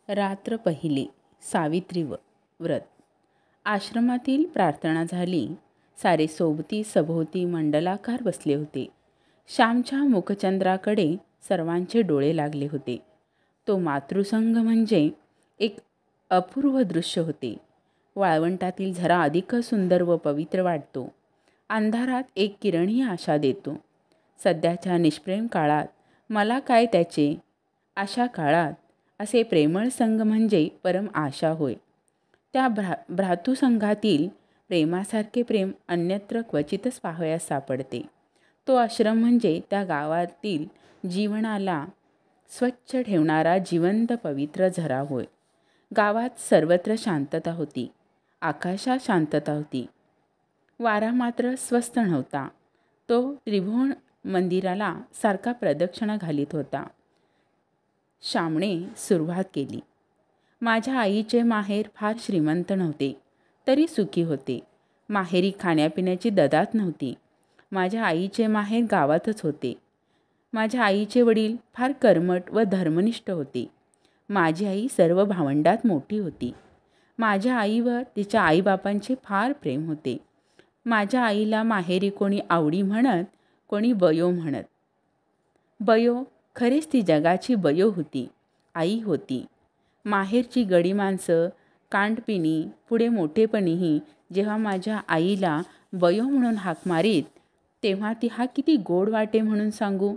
रात्र पहिली. सावित्री व्रत. आश्रमातील प्रार्थना झाली. सारे सोबती सभोवती मंडलाकार बसले होते. श्यामच्या मुखचंद्राकडे सर्वांचे डोळे लागले होते. तो मातृसंग म्हणजे एक अपूर्व दृश्य होते. वाळवंटातील झरा अधिकच सुंदर व पवित्र वाटतो. अंधारात एक किरणही आशा देतो. सध्याच्या निष्प्रेम काळात मला काय त्याचे, अशा काळात असे प्रेमळ संग म्हणजे परम आशा होय. त्या भ्रातृसंघातील प्रेमासारखे प्रेम अन्यत्र क्वचितच पाहावयास सापडते. तो आश्रम म्हणजे त्या गावातील जीवनाला स्वच्छ ठेवणारा जिवंत पवित्र झरा होय. गावात सर्वत्र शांतता होती. आकाशात शांतता होती. वारा मात्र स्वस्थ नव्हता. तो त्रिभुवन मंदिराला सारखा प्रदक्षिणा घालीत होता. श्यामने सुरुवात केली. माझ्या आईचे माहेर फार श्रीमंत नव्हते, तरी सुखी होते. माहेरी खाण्यापिण्याची ददात नव्हती. माझ्या आईचे माहेर गावातच होते. माझ्या आईचे वडील फार कर्मठ व धर्मनिष्ठ होते. माझी आई सर्व भावंडात मोठी होती. माझ्या आईवर तिच्या आईबापांचे फार प्रेम होते. माझ्या आईला माहेरी कोणी आवडी म्हणत, कोणी बयो म्हणत. बयो, खरेच ती जगाची बयो होती, आई होती. माहेरची गडी माणसं, कांडपिणी, पुढे मोठेपणीही जेव्हा माझ्या आईला बयो म्हणून हाक मारीत, तेव्हा ती हा किती गोड वाटे म्हणून सांगू.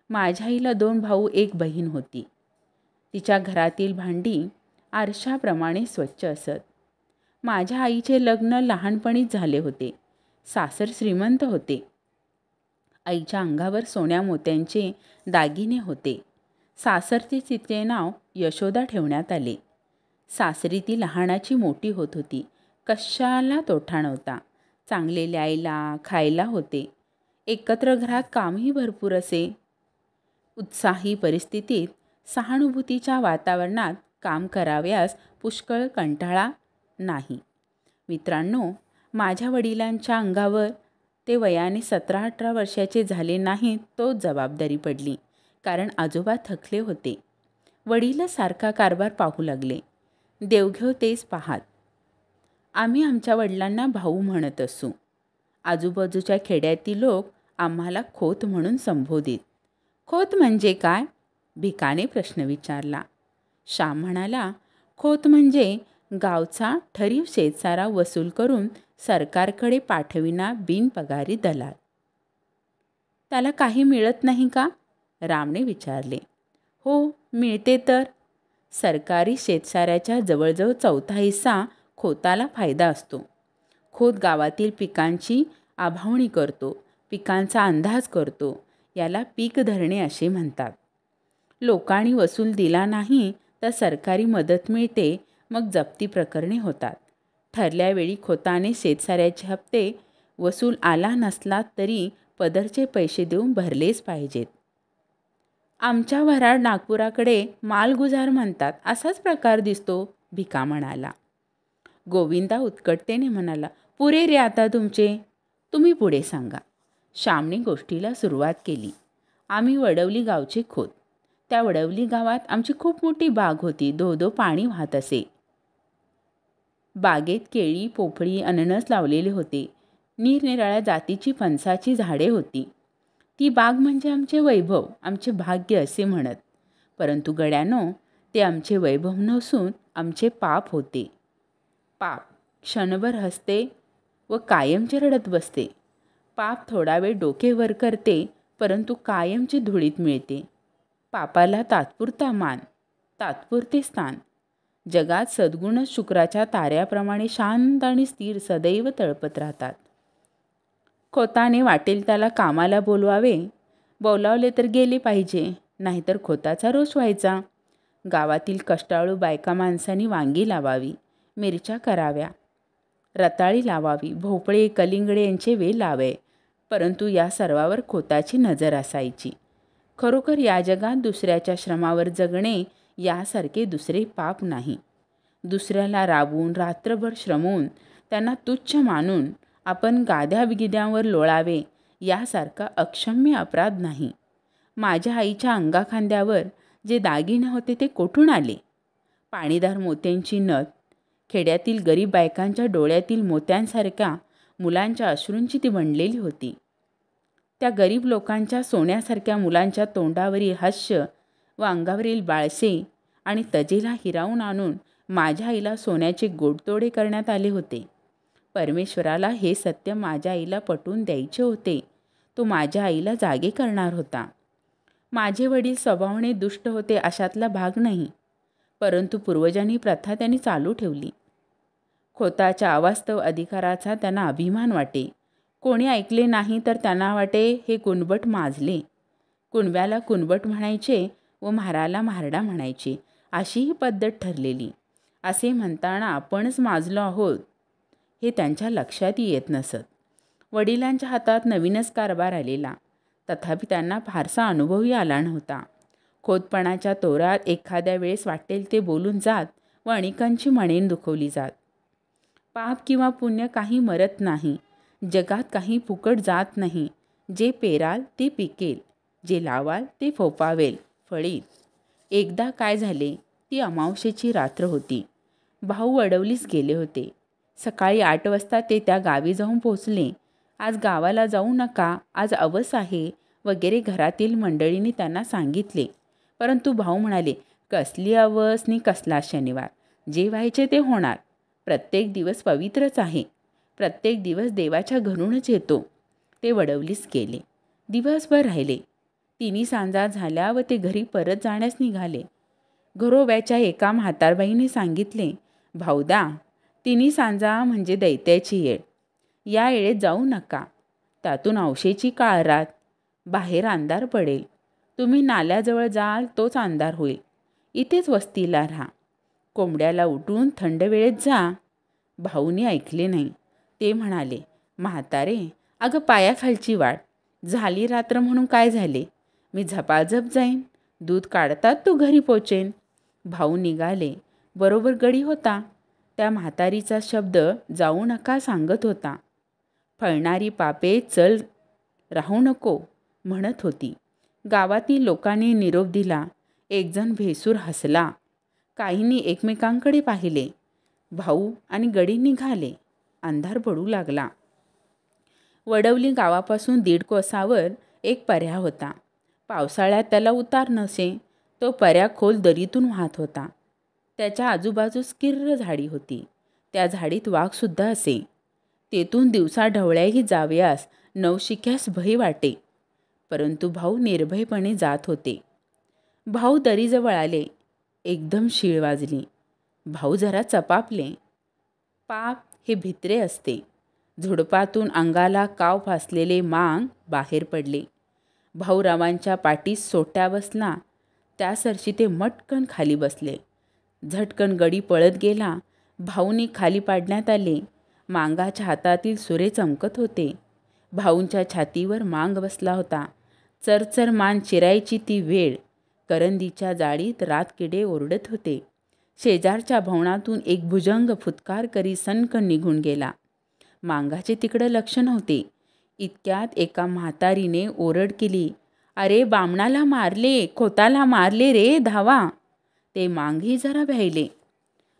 माझ्या आईला 2 भाऊ 1 बहीण होती. तिच्या घरातील भांडी आरशाप्रमाणे स्वच्छ असत. माझ्या आईचे लग्न लहानपणीच झाले होते. सासर श्रीमंत होते. आईच्या अंगावर सोन्या मोत्यांचे दागिने होते. सासरचे तिचे नाव यशोदा ठेवण्यात आले. सासरी ती लहानाची मोठी होत होती. कशाला तोटा नव्हता. चांगले ल्यायला खायला होते. एकत्र घरात कामही भरपूर असे. उत्साही परिस्थितीत सहानुभूतीच्या वातावरणात काम करावयास पुष्कळ कंटाळा नाही. मित्रांनो, माझ्या वडिलांच्या अंगावर ते वयाने 17-18 वर्षाचे झाले नाहीत तोच जबाबदारी पडली. कारण आजोबा थकले होते. वडीलच सारखा कारभार पाहू लागले. देवघेव तेच पाहात. आम्ही आमच्या वडिलांना भाऊ म्हणत असू. आजूबाजूच्या खेड्यातील लोक आम्हाला खोत म्हणून संबोधित. खोत म्हणजे काय? भिकाने प्रश्न विचारला. श्याम म्हणाला, खोत म्हणजे गावचा ठरीव शेतसारा वसूल करून सरकारकडे पाठविना बिनपगारी दलाल. त्याला काही मिळत नाही का? रामने विचारले. हो, मिळते तर. सरकारी शेतसाऱ्याच्या जवळजवळ 1/4 हिस्सा खोताला फायदा असतो. खोत गावातील पिकांची आभावणी करतो, पिकांचा अंदाज करतो. याला पीक धरणे असे म्हणतात. लोकांनी वसूल दिला नाही तर सरकारी मदत मिळते. मग जप्ती प्रकरणे होतात. ठरल्या वेळी खोताने शेतसाऱ्याचे हप्ते वसूल आला नसला तरी पदरचे पैसे देऊन भरलेच पाहिजेत. आमच्या वऱ्हाड नागपुराकडे मालगुजार म्हणतात असाच प्रकार दिसतो, भिका म्हणाला. गोविंदा उत्कटतेने म्हणाला, पुरे रे आता तुमचे. तुम्ही पुढे सांगा. श्यामने गोष्टीला सुरुवात केली. आम्ही वडवली गावचे खोत. त्या वडवली गावात आमची खूप मोठी बाग होती. धोधो पाणी वाहत असे. बागेत केळी, पोफळी, अननस लावलेले होते. निरनिराळ्या जातीची फणसाची झाडे होती. ती बाग म्हणजे आमचे वैभव, आमचे भाग्य असे म्हणत. परंतु गड्यानो, ते आमचे वैभव नसून आमचे पाप होते. पाप क्षणभर हसते व कायमचे रडत बसते. पाप थोडा वेळ डोके वर करते, परंतु कायमची धुळीत मिळते. पापाला तात्पुरता मान, तात्पुरते स्थान. जगात सद्गुणच शुक्राच्या ताऱ्याप्रमाणे शांत आणि स्थिर सदैव तळपत राहतात. खोताने वाटेल त्याला कामाला बोलावले तर गेले पाहिजे, नाहीतर खोताचा रोष व्हायचा. गावातील कष्टाळू बायका माणसांनी वांगी लावावी, मिरच्या कराव्या, रताळी लावावी, भोपळे, कलिंगडे यांचे वेल लावे. परंतु या सर्वावर खोताची नजर असायची. खरोखर या जगात दुसऱ्याच्या श्रमावर जगणे यासारखे दुसरे पाप नाही. दुसऱ्याला राबवून रात्रभर श्रमवून त्यांना तुच्छ मानून आपण गाद्या-बिद्यांवर लोळावे यासारखा अक्षम्य अपराध नाही. माझ्या आईच्या अंगाखांद्यावर जे दागिने होते ते कोठून आले? पाणीदार मोत्यांची नथ, खेड्यातील गरीब बायकांच्या डोळ्यातील मोत्यांसारख्या मुलांच्या अश्रूंची ती बनलेली होती. त्या गरीब लोकांच्या सोन्यासारख्या मुलांच्या तोंडावरील हास्य व अंगावरील बाळसे आणि तजेला हिरावून आणून माझ्या आईला सोन्याचे गोडतोडे करण्यात आले होते. परमेश्वराला हे सत्य माझ्या आईला पटवून द्यायचे होते. तो माझ्या आईला जागे करणार होता. माझे वडील स्वभावाने दुष्ट होते अशातला भाग नाही, परंतु पूर्वजांनी प्रथा त्यांनी चालू ठेवली. खोताच्या अवास्तव अधिकाराचा त्यांना अभिमान वाटे. कोणी ऐकले नाही तर त्यांना वाटे हे कुणबट माजले. कुणब्याला कुणबट म्हणायचे व म्हाराला म्हारडा म्हणायचे, अशी ही पद्धत ठरलेली. असे म्हणताना आपणच माजलो आहोत हे त्यांच्या लक्षात येत नसत. वडिलांच्या हातात नवीनच कारभार आलेला, तथापि त्यांना फारसा अनुभवही आला नव्हता. खोतपणाच्या तोरात एखाद्या वेळेस वाटेल ते बोलून जात व अनेकांची मनेन दुखवली जात. पाप किंवा पुण्य काही मरत नाही. जगात काही फुकट जात नाही. जे पेराल ते पिकेल, जे लावाल ते फोफावेल, फळील. एकदा काय झाले, ती अमावस्येची रात्र होती. भाऊ वडवलीस गेले होते. सकाळी 8 वाजता ते त्या गावी जाऊन पोचले. आज गावाला जाऊ नका, आज अवस आहे वगैरे घरातील मंडळींनी त्यांना सांगितले. परंतु भाऊ म्हणाले, कसली अवस नि कसला शनिवार, जे व्हायचे ते होणार. प्रत्येक दिवस पवित्रच आहे. प्रत्येक दिवस देवाच्या घरूनच येतो. ते वडवलीस गेले. दिवसभर राहिले. 3 सांजा झाल्या व ते घरी परत जाण्यास निघाले. घरोब्याच्या एका म्हातारबाईने सांगितले, भाऊदा, 3 सांजा म्हणजे दैत्याची येळ. या येळेत जाऊ नका. त्यातून औशेची काळ रात. बाहेर अंधार पडेल. तुम्ही नाल्याजवळ जाल तोच अंधार होईल. इथेच वस्तीला राहा. कोंबड्याला उठून थंड वेळेत जा. भाऊने ऐकले नाही. ते म्हणाले, म्हातारे, अगं पायाखालची वाट. झाली रात्र म्हणून काय झाले, मी झपाझप जाईन. दूध काढतात तू घरी पोचेन. भाऊ निघाले. बरोबर गडी होता. त्या म्हातारीचा शब्द जाऊ नका सांगत होता. फळणारी पापे चल राहू नको म्हणत होती. गावातील लोकांनी निरोप दिला. एकजण भेसूर हसला. काहींनी एकमेकांकडे पाहिले. भाऊ आणि गडी निघाले. अंधार पडू लागला. वडवली गावापासून 1.5 कोसावर एक पर्या होता. पावसाळ्यात त्याला उतार नसे. तो पर्या खोल दरीतून वाहत होता. त्याच्या आजूबाजूस किर्र झाडी होती. त्या झाडीत वाघसुद्धा असे. तेथून दिवसा ढवळ्याही जावयास नवशिक्यास भय वाटे. परंतु भाऊ निर्भयपणे जात होते. भाऊ दरीजवळ आले. एकदम शीळ वाजली. भाऊ जरा चपापले. पाप हे भित्रे असते. झुडपातून अंगाला काव फासलेले मांग बाहेर पडले. भाऊरावांच्या पाठीस सोट्या बसला. त्यासरशी ते मटकन खाली बसले. झटकन गडी पळत गेला. भाऊनी खाली पाडण्यात आले. मांगाच्या हातातील सुरे चमकत होते. भाऊंच्या छातीवर मांग बसला होता. चरचर मान चिरायची ती वेळ. करंदीच्या जाळीत रातकिडे ओरडत होते. शेजारच्या भवनातून एक भुजंग फुत्कार करी सनकन निघून गेला. मांगाचे तिकडं लक्ष नव्हते. इतक्यात एका म्हातारीने ओरड केली, अरे बामणाला मारले, खोताला मारले रे, धावा. ते मांगही जरा भ्यायले.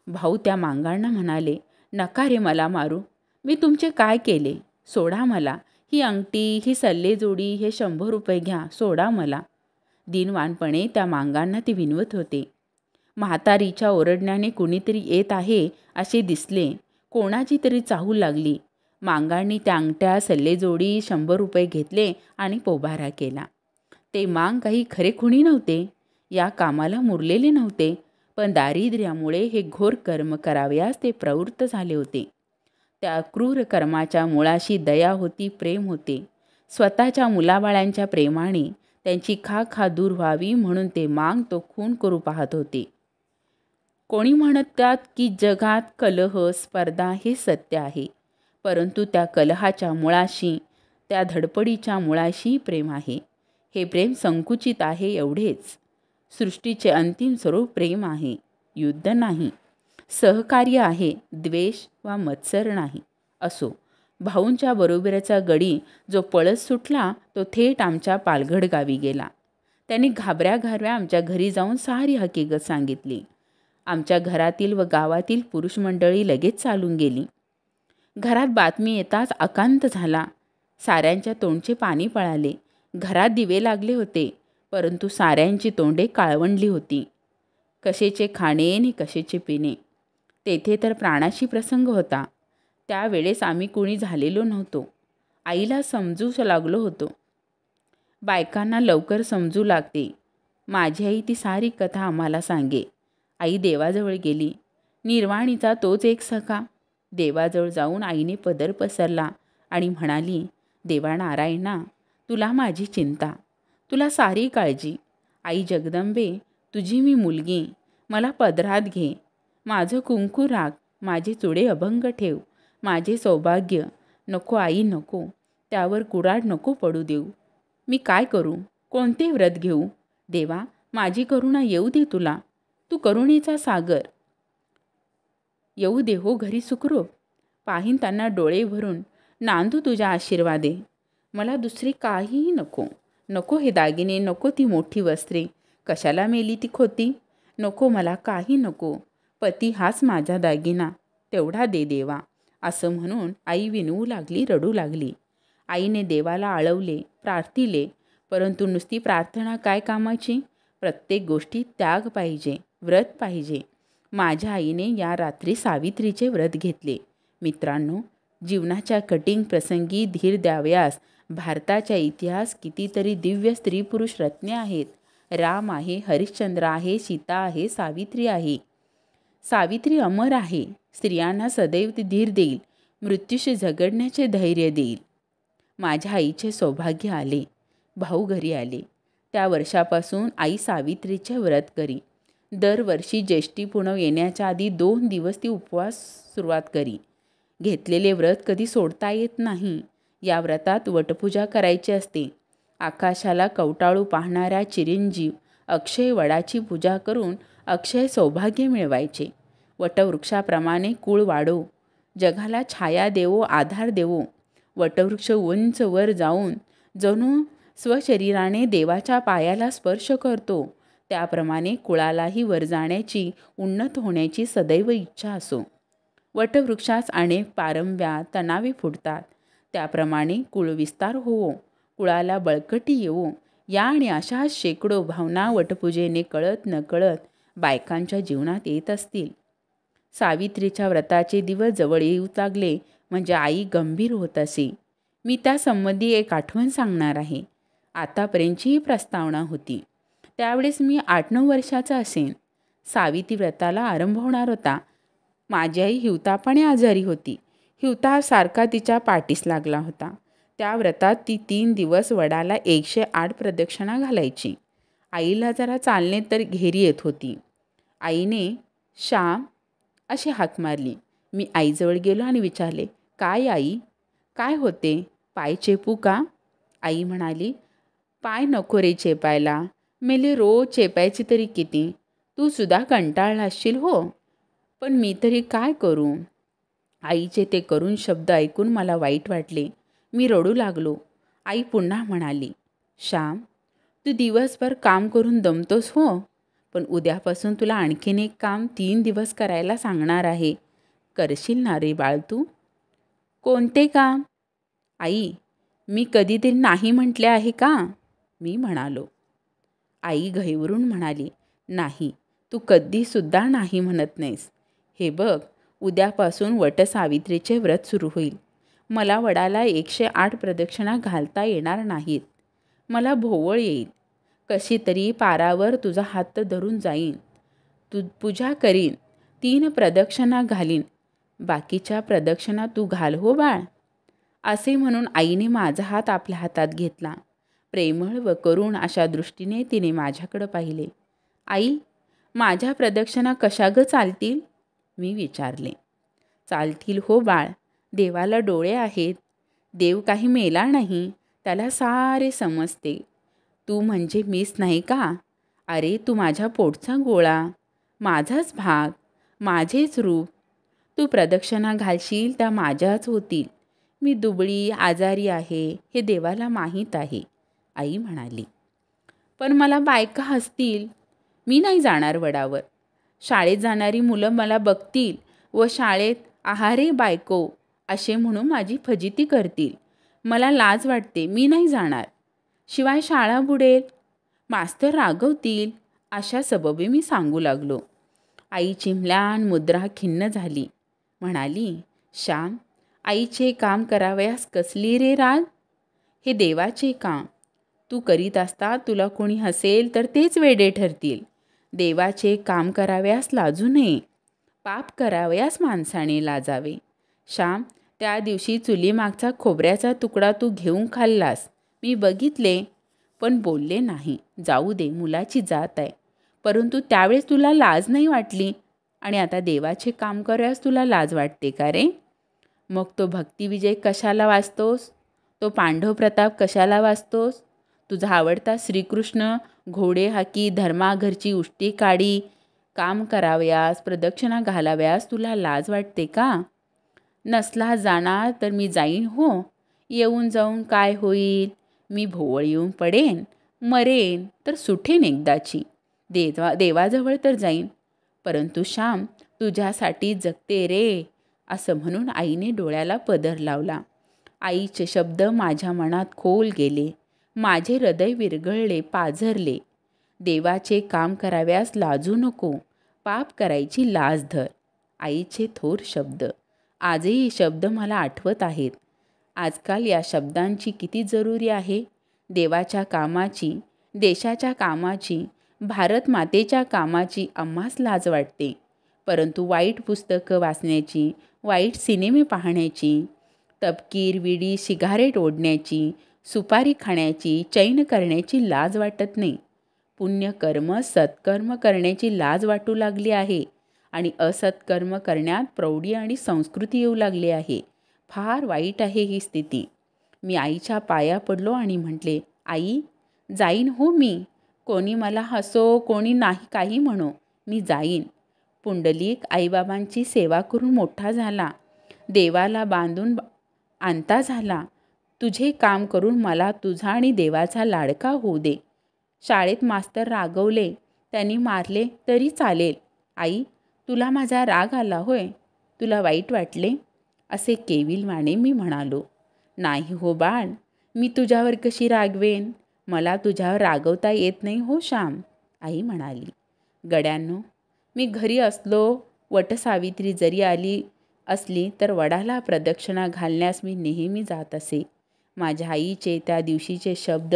भाऊ त्या मांगांना म्हणाले, नका रे मला मारू. मी तुमचे काय केले, सोडा मला. ही अंगठी, ही सल्लेजोडी, हे 100 रुपये घ्या, सोडा मला. दिनवानपणे त्या मांगांना ते विनवत होते. म्हातारीच्या ओरडण्याने कुणीतरी येत आहे असे दिसले. कोणाची तरी चाहू लागली. मांगांनी त्या अंगठ्या, सल्लेजोडी, 100 रुपये घेतले आणि पोबारा केला. ते मांग काही खरे खुणी नव्हते. या कामाला मुरलेले नव्हते. पण दारिद्र्यामुळे हे घोर कर्म करावयास ते प्रवृत्त झाले होते. त्या क्रूर कर्माच्या मुळाशी दया होती, प्रेम होते. स्वतःच्या मुलाबाळांच्या प्रेमाने त्यांची खा दूर व्हावी म्हणून ते मांग तो खून करू पाहत होते. कोणी म्हणतात की जगात कलह, स्पर्धा हे सत्य आहे. परंतु त्या कलहाच्या मुळाशी, त्या धडपडीच्या मुळाशी प्रेम आहे. हे प्रेम संकुचित आहे एवढेच. सृष्टीचे अंतिम स्वरूप प्रेम आहे, युद्ध नाही. सहकार्य आहे, द्वेष वा मत्सर नाही. असो, भाऊंच्या बरोबरचा गडी जो पळत सुटला तो थेट आमच्या पालघड गावी गेला. त्यांनी घाबऱ्या आमच्या घरी जाऊन सारी हकीकत सांगितली. आमच्या घरातील व गावातील पुरुष मंडळी लगेच चालून गेली. घरात बातमी येताच अकांत झाला. साऱ्यांच्या तोंडचे पाणी पळाले. घरात दिवे लागले होते, परंतु साऱ्यांची तोंडे काळवंडली होती. कशाचे खाणे आणि कशाचे पिणे. तेथे तर प्राणाशी प्रसंग होता. त्यावेळेस आम्ही कुणी झालेलो नव्हतो. आईला समजू लागलो होतो. बायकांना लवकर समजू लागते. माझी आई ती सारी कथा आम्हाला सांगे. आई देवाजवळ गेली. निर्वाणीचा तोच एक सखा. देवाजवळ जाऊन आईने पदर पसरला आणि म्हणाली, देवा नारायणा, तुला माझी चिंता, तुला सारी काळजी. आई जगदंबे, तुझी मी मुलगी, मला पदरात घे. माझं कुंकू राख, माझे चुडे अभंग ठेव, माझे सौभाग्य. नको आई नको, त्यावर कुऱ्हाड नको पडू देऊ. मी काय करू, कोणते व्रत घेऊ. देवा, माझी करुणा येऊ दे तुला, तू करुणेचा सागर. येऊ दे हो घरी सुखरूप. पाहीन त्यांना डोळे भरून, नांदू तुझ्या आशीर्वादे. मला दुसरे काहीही नको. नको हे दागिने, नको ती मोठी वस्त्रे. कशाला मेली ती खोती. नको मला काही नको. पती हाच माझा दागिना, तेवढा दे देवा. असं म्हणून आई विनवू लागली, रडू लागली. आईने देवाला आळवले, प्रार्थिले, परंतु नुसती प्रार्थना काय कामाची. प्रत्येक गोष्टीत त्याग पाहिजे, व्रत पाहिजे. माझ्या आईने या रात्री सावित्रीचे व्रत घेतले. मित्रांनो, जीवनाच्या कठीण प्रसंगी धीर द्यावयास भारताच्या इतिहास कितीतरी दिव्य स्त्री पुरुष रत्ने आहेत. राम आहे, हरिश्चंद्र आहे, सीता आहे, सावित्री आहे. सावित्री अमर आहे. स्त्रियांना सदैव ती धीर देईल, मृत्यूशी झगडण्याचे धैर्य देईल. माझ्या आईचे सौभाग्य आले. भाऊ घरी आले. त्या वर्षापासून आई सावित्रीचे व्रत करी. दरवर्षी ज्येष्ठी पुनव येण्याच्या आधी 2 दिवस ती उपवास सुरुवात करी. घेतलेले व्रत कधी सोडता येत नाही. या व्रतात वटपूजा करायची असते. आकाशाला कवटाळू पाहणाऱ्या चिरंजीव अक्षय वडाची पूजा करून अक्षय सौभाग्य मिळवायचे. वटवृक्षाप्रमाणे कुळ वाढो, जगाला छाया देवो, आधार देवो. वटवृक्ष उंच वर जाऊन जणू स्वशरीराने देवाच्या पायाला स्पर्श करतो, त्याप्रमाणे कुळालाही वर जाण्याची, उन्नत होण्याची सदैव इच्छा असो. वटवृक्षास अनेक पारंब्या तणावे फुटतात, त्याप्रमाणे कुळविस्तार होवो, कुळाला बळकटी येवो. या आणि अशाच शेकडो भावना वटपूजेने कळत नकळत बायकांच्या जीवनात येत असतील. सावित्रीच्या व्रताचे दिवस जवळ येऊ लागले म्हणजे आई गंभीर होत असे. मी त्यासंबंधी एक आठवण सांगणार आहे. आतापर्यंतची प्रस्तावना होती. त्यावेळेस मी 8-9 वर्षाचा असेन. सावित्री व्रताला आरंभ होणार होता. माझी आई हिवतापाने आजारी होती. हिवताप सारखा तिच्या पाठीस लागला होता. त्या व्रतात ती 3 दिवस वडाला 108 प्रदक्षिणा घालायची. आईला जरा चालणे तर घेरी येत होती. आईने श्याम अशी हाक मारली. मी आईजवळ गेलो आणि विचारले, काय आई, काय होते, पाय चेपू का. आई म्हणाली, पाय नको रे चेपायला, मेले रोज चेपायची तरी किती, तू सुद्धा कंटाळला असशील हो. पण मी तरी काय करू. आईचे ते करुण शब्द ऐकून मला वाईट वाटले. मी रडू लागलो. आई पुन्हा म्हणाली, श्याम, तू दिवसभर काम करून दमतोस हो, पण उद्यापासून तुला आणखीन एक काम 3 दिवस करायला सांगणार आहे. करशील ना रे बाळ तू. कोणते काम. आई, मी कधीतरी नाही म्हटले आहे का. मी म्हणालो. आई घाईवरून म्हणाली, नाही, तू कधीसुद्धा नाही म्हणत नाहीस. हे बघ, उद्यापासून वटसावित्रीचे व्रत सुरू होईल. मला वडाला 108 प्रदक्षिणा घालता येणार नाहीत. मला भोवळ येईल. कशी तरी पारावर तुझा हात धरून जाईन, तू पूजा करीन, 3 प्रदक्षिणा घालीन, बाकीच्या प्रदक्षिणा तू घाल हो बाळ. असे म्हणून आईने माझा हात आपल्या हातात घेतला. प्रेमळ व करुण अशा दृष्टीने तिने माझ्याकडे पाहिले. आई, माझ्या प्रदक्षिणा कशा ग चालतील. मी विचारले. चालतील हो बाळ, देवाला डोळे आहेत. देव काही मेला नाही, त्याला सारे समजते. तू म्हणजे मीच नाही का. अरे, तू माझ्या पोटचा गोळा, माझाच भाग, माझेच रूप. तू प्रदक्षिणा घालशील त्या माझ्याच होतील. मी दुबळी आजारी आहे हे देवाला माहीत आहे. आई म्हणाली, पण मला बायका हसतील. मी नाही जाणार वडावर. शाळेत जाणारी मुलं मला बघतील व शाळेत आहारे बायको असे म्हणून माझी फजिती करतील. मला लाज वाटते, मी नाही जाणार. शिवाय शाळा बुडेल, मास्तर रागवतील अशा सबबी मी सांगू लागलो. आईची म्लान मुद्रा खिन्न झाली. म्हणाली, श्याम, आईचे काम करावयास कसली रे राग? हे देवाचे काम. तू करीत असता तुला कोणी हसेल तर तेच वेडे ठरतील. देवाचे काम करावयास लाजू नये. पाप करावयास माणसाने लाजावे. श्याम, त्या दिवशी चुलीमागचा खोबऱ्याचा तुकडा तू घेऊन खाल्लास. मी बघितले, पण बोलले नाही. जाऊ दे, मुलाची जात आहे. परंतु त्यावेळेस तुला लाज नाही वाटली आणि आता देवाचे काम करावयास तुला लाज वाटते का रे? मग तो भक्तिविजय कशाला वाचतोस? तो पांडव प्रताप कशाला वाचतोस? तुझा आवडता श्रीकृष्ण घोडे हाकी, धर्माघरची उष्टी काढी, काम करावयास, प्रदक्षिणा घालाव्यास तुला लाज वाटते का? नसला जाणार तर मी जाईन हो. येऊन जाऊन काय होईल? मी भोवळ येऊन पडेन, मरेन तर सुटेन एकदाची. देवाजवळ तर जाईन. परंतु श्याम, तुझ्यासाठी जगते रे, असं म्हणून आईने डोळ्याला पदर लावला. आईचे शब्द माझ्या मनात खोल गेले. माझे हृदय विरघळले, पाझरले. देवाचे काम कराव्यास लाजू नको, पाप करायची लाज धर. आईचे थोर शब्द. आजही शब्द मला आठवत आहेत. आजकाल या शब्दांची किती जरुरी आहे. देवाच्या कामाची, देशाच्या कामाची, भारत मातेच्या कामाची आम्हास लाज वाटते. परंतु वाईट पुस्तकं वाचण्याची, वाईट सिनेमे पाहण्याची, तपकीर, विडी, सिगारेट ओढण्याची, सुपारी खाण्याची, चैन करण्याची लाज वाटत नाही. पुण्यकर्म, सत्कर्म करण्याची लाज वाटू लागली आहे आणि असत्कर्म करण्यात प्रौढी आणि संस्कृती येऊ लागली आहे. फार वाईट आहे ही स्थिती. मी आईच्या पाया पडलो आणि म्हटले, आई, जाईन हो मी. कोणी मला हसो, कोणी नाही काही म्हणो, मी जाईन. पुंडलिक आईबाबांची सेवा करून मोठा झाला. देवाला बांधून आणता झाला. तुझे काम करून मला तुझा आणि देवाचा लाडका होऊ दे. शाळेत मास्तर रागवले, त्यांनी मारले तरी चालेल. आई, तुला माझा राग आला होय? तुला वाईट वाटले? असे केविलवाणे मी म्हणालो. नाही हो बाळ, मी तुझ्यावर कशी रागवेन? मला तुझ्यावर रागवता येत नाही हो श्याम, आई म्हणाली. गड्यांनो, मी घरी असलो, वटसावित्री जरी आली असली तर वडाला प्रदक्षिणा घालण्यास मी नेहमी जात असे. माझ्या आईचे त्या दिवशीचे शब्द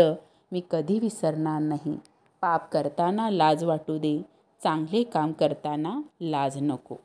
मी कधी विसरणार नाही. पाप करताना लाज वाटू दे, चांगले काम करताना लाज नको.